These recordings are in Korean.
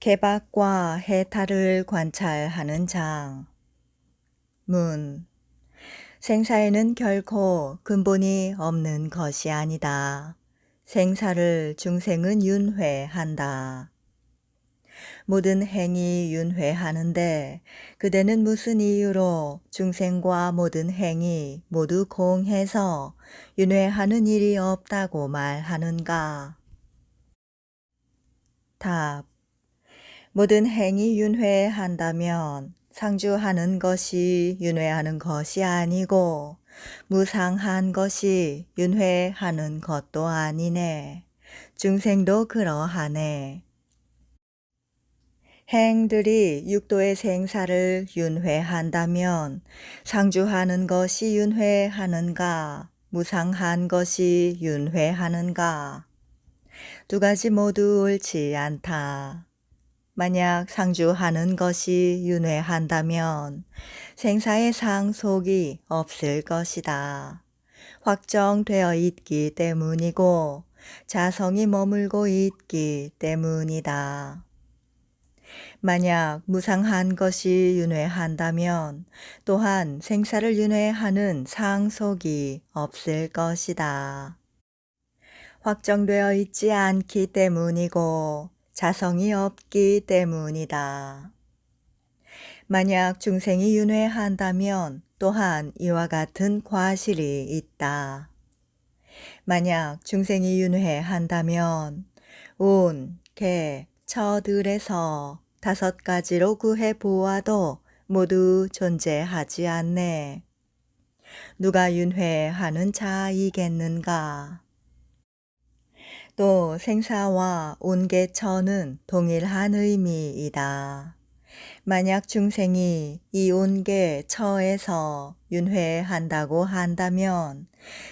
개박과 해탈을 관찰하는 장. 문. 생사에는 결코 근본이 없는 것이 아니다. 생사를 중생은 윤회한다. 모든 행이 윤회하는데 그대는 무슨 이유로 중생과 모든 행이 모두 공해서 윤회하는 일이 없다고 말하는가? 답. 모든 행이 윤회한다면 상주하는 것이 윤회하는 것이 아니고 무상한 것이 윤회하는 것도 아니네. 중생도 그러하네. 행들이 육도의 생사를 윤회한다면 상주하는 것이 윤회하는가 무상한 것이 윤회하는가? 두 가지 모두 옳지 않다. 만약 상주하는 것이 윤회한다면 생사의 상속이 없을 것이다. 확정되어 있기 때문이고 자성이 머물고 있기 때문이다. 만약 무상한 것이 윤회한다면 또한 생사를 윤회하는 상속이 없을 것이다. 확정되어 있지 않기 때문이고 자성이 없기 때문이다. 만약 중생이 윤회한다면 또한 이와 같은 과실이 있다. 만약 중생이 윤회한다면 운, 개, 처들에서 5가지로 구해 보아도 모두 존재하지 않네. 누가 윤회하는 자이겠는가? 또 생사와 온계처는 동일한 의미이다. 만약 중생이 이 온계처에서 윤회한다고 한다면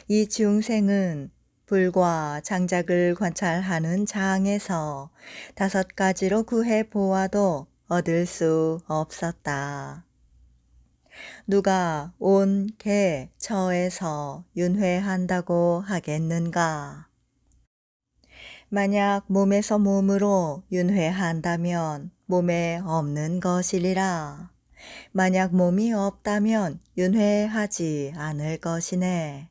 이 중생은 불과 장작을 관찰하는 장에서 5가지로 구해 보아도 얻을 수 없었다. 누가 온계처에서 윤회한다고 하겠는가? 만약 몸에서 몸으로 윤회한다면 몸에 없는 것이리라. 만약 몸이 없다면 윤회하지 않을 것이네.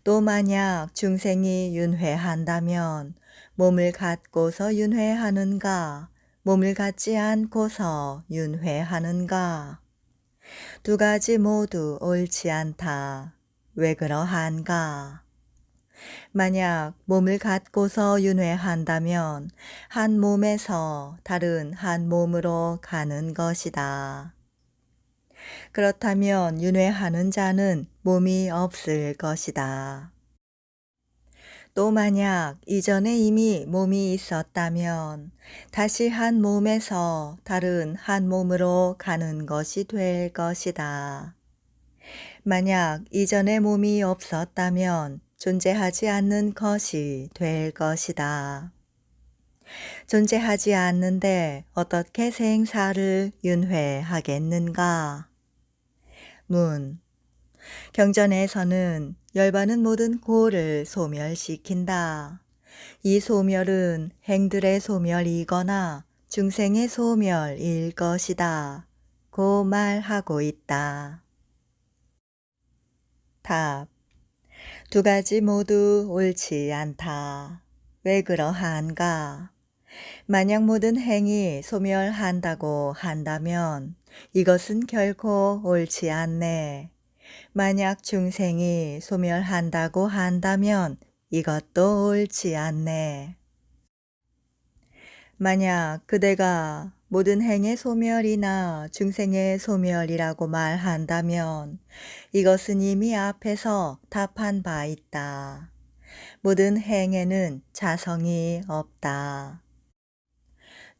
또 만약 중생이 윤회한다면 몸을 갖고서 윤회하는가, 몸을 갖지 않고서 윤회하는가? 두 가지 모두 옳지 않다. 왜 그러한가? 만약 몸을 갖고서 윤회한다면 한 몸에서 다른 한 몸으로 가는 것이다. 그렇다면 윤회하는 자는 몸이 없을 것이다. 또 만약 이전에 이미 몸이 있었다면 다시 한 몸에서 다른 한 몸으로 가는 것이 될 것이다. 만약 이전에 몸이 없었다면 존재하지 않는 것이 될 것이다. 존재하지 않는데 어떻게 생사를 윤회하겠는가? 문. 경전에서는 열반은 모든 고를 소멸시킨다. 이 소멸은 행들의 소멸이거나 중생의 소멸일 것이다. 고 말하고 있다. 답. 두 가지 모두 옳지 않다. 왜 그러한가? 만약 모든 행이 소멸한다고 한다면 이것은 결코 옳지 않네. 만약 중생이 소멸한다고 한다면 이것도 옳지 않네. 만약 그대가 모든 행의 소멸이나 중생의 소멸이라고 말한다면 이것은 이미 앞에서 답한 바 있다. 모든 행에는 자성이 없다.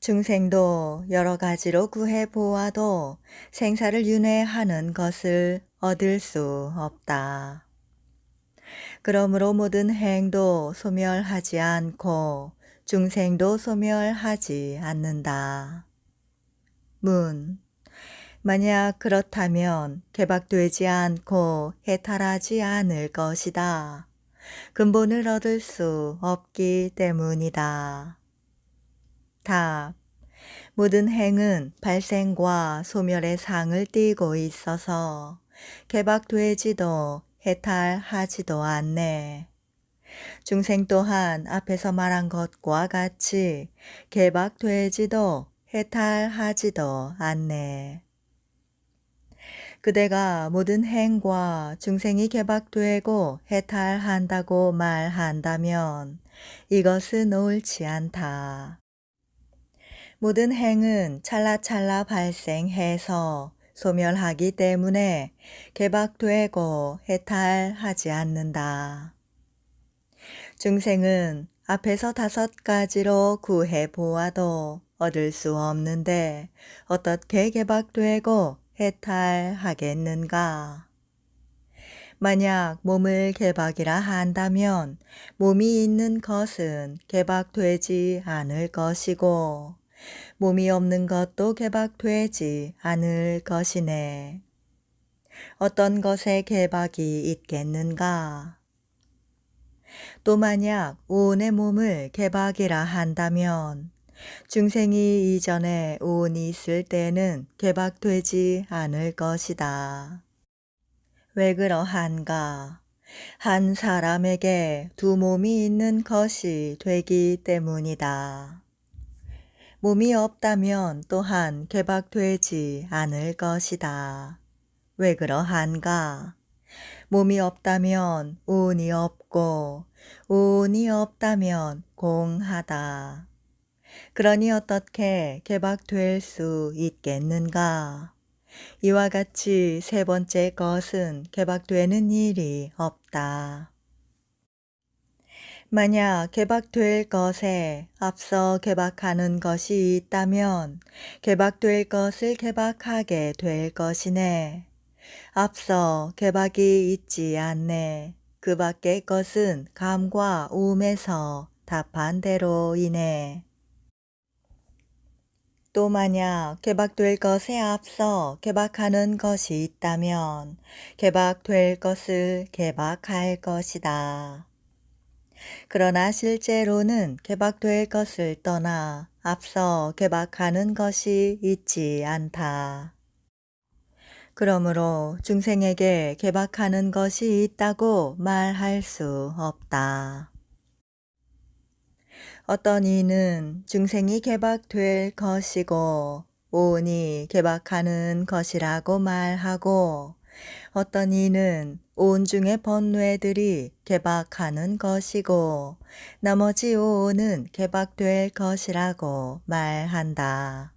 중생도 여러 가지로 구해 보아도 생사를 윤회하는 것을 얻을 수 없다. 그러므로 모든 행도 소멸하지 않고 중생도 소멸하지 않는다. 문. 만약 그렇다면 개박되지 않고 해탈하지 않을 것이다. 근본을 얻을 수 없기 때문이다. 답. 모든 행은 발생과 소멸의 상을 띠고 있어서 개박되지도 해탈하지도 않네. 중생 또한 앞에서 말한 것과 같이 개박되지도 해탈하지도 않네. 그대가 모든 행과 중생이 개박되고 해탈한다고 말한다면 이것은 옳지 않다. 모든 행은 찰나찰나 발생해서 소멸하기 때문에 개박되고 해탈하지 않는다. 중생은 앞에서 5가지로 구해 보아도 얻을 수 없는데 어떻게 개박되고 해탈하겠는가? 만약 몸을 개박이라 한다면 몸이 있는 것은 개박되지 않을 것이고 몸이 없는 것도 개박되지 않을 것이네. 어떤 것에 개박이 있겠는가? 또 만약 오온의 몸을 개박이라 한다면 중생이 이전에 오온이 있을 때는 개박되지 않을 것이다. 왜 그러한가? 한 사람에게 2몸이 있는 것이 되기 때문이다. 몸이 없다면 또한 개박되지 않을 것이다. 왜 그러한가? 몸이 없다면 오온이 없고 오온이 없다면 공하다. 그러니 어떻게 개박될 수 있겠는가? 이와 같이 3번째 것은 개박되는 일이 없다. 만약 개박될 것에 앞서 개박하는 것이 있다면 개박될 것을 개박하게 될 것이네. 앞서 개박이 있지 않네. 그 밖의 것은 감과 우음에서 답한대로이네. 또 만약 개박될 것에 앞서 개박하는 것이 있다면 개박될 것을 개박할 것이다. 그러나 실제로는 개박될 것을 떠나 앞서 개박하는 것이 있지 않다. 그러므로 중생에게 개박하는 것이 있다고 말할 수 없다. 어떤 이는 중생이 개박될 것이고 오온이 개박하는 것이라고 말하고 어떤 이는 오온 중의 번뇌들이 개박하는 것이고 나머지 오온은 개박될 것이라고 말한다.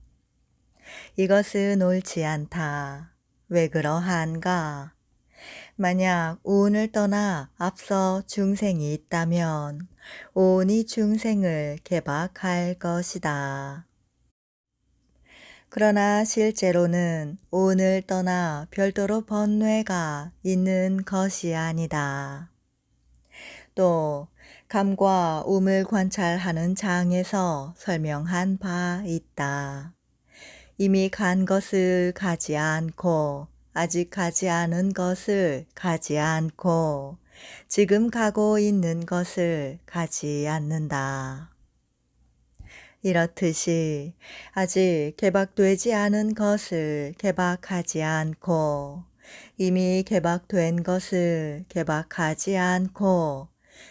이것은 옳지 않다. 왜 그러한가? 만약 오온을 떠나 앞서 중생이 있다면 오온이 중생을 개박할 것이다. 그러나 실제로는 오온을 떠나 별도로 번뇌가 있는 것이 아니다. 또 감과 음을 관찰하는 장에서 설명한 바 있다. 이미 간 것을 가지 않고 아직 가지 않은 것을 가지 않고 지금 가고 있는 것을 가지 않는다. 이렇듯이 아직 개박되지 않은 것을 개박하지 않고 이미 개박된 것을 개박하지 않고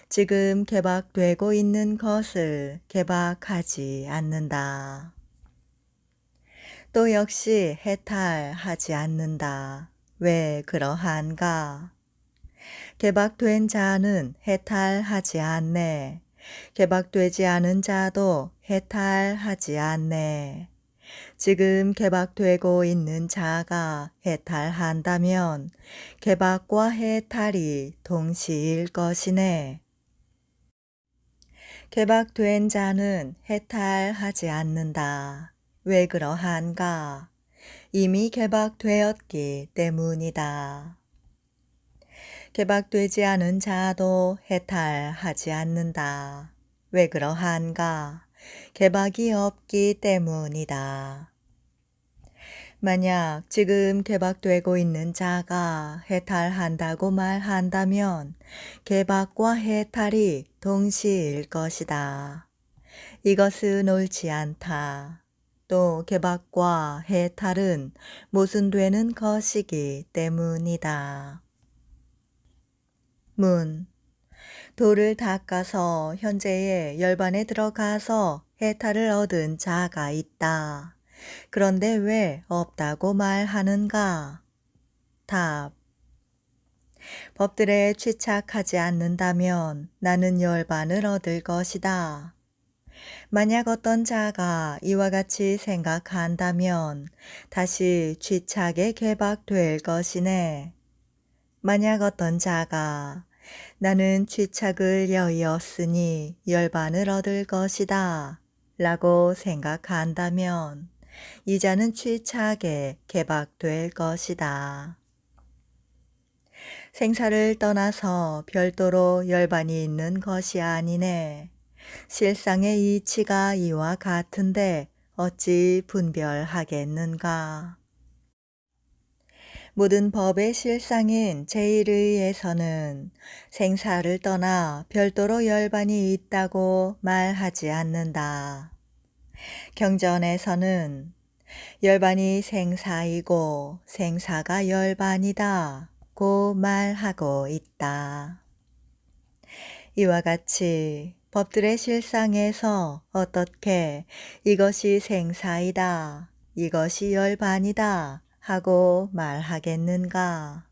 지금 개박되고 있는 것을 개박하지 않는다. 또 역시 해탈하지 않는다. 왜 그러한가? 개박된 자는 해탈하지 않네. 개박되지 않은 자도 해탈하지 않네. 지금 개박되고 있는 자가 해탈한다면 개박과 해탈이 동시일 것이네. 개박된 자는 해탈하지 않는다. 왜 그러한가? 이미 개박되었기 때문이다. 개박되지 않은 자도 해탈하지 않는다. 왜 그러한가? 개박이 없기 때문이다. 만약 지금 개박되고 있는 자가 해탈한다고 말한다면 개박과 해탈이 동시일 것이다. 이것은 옳지 않다. 또 개박과 해탈은 모순되는 것이기 때문이다. 문. 돌을 닦아서 현재의 열반에 들어가서 해탈을 얻은 자가 있다. 그런데 왜 없다고 말하는가? 답. 법들에 취착하지 않는다면 나는 열반을 얻을 것이다. 만약 어떤 자가 이와 같이 생각한다면 다시 취착에 개박될 것이네. 만약 어떤 자가 나는 취착을 여의었으니 열반을 얻을 것이다 라고 생각한다면 이 자는 취착에 개박될 것이다. 생사를 떠나서 별도로 열반이 있는 것이 아니네. 실상의 이치가 이와 같은데 어찌 분별하겠는가? 모든 법의 실상인 제1의에서는 생사를 떠나 별도로 열반이 있다고 말하지 않는다. 경전에서는 열반이 생사이고 생사가 열반이다 고 말하고 있다. 이와 같이 법들의 실상에서 어떻게 이것이 생사이다, 이것이 열반이다 하고 말하겠는가?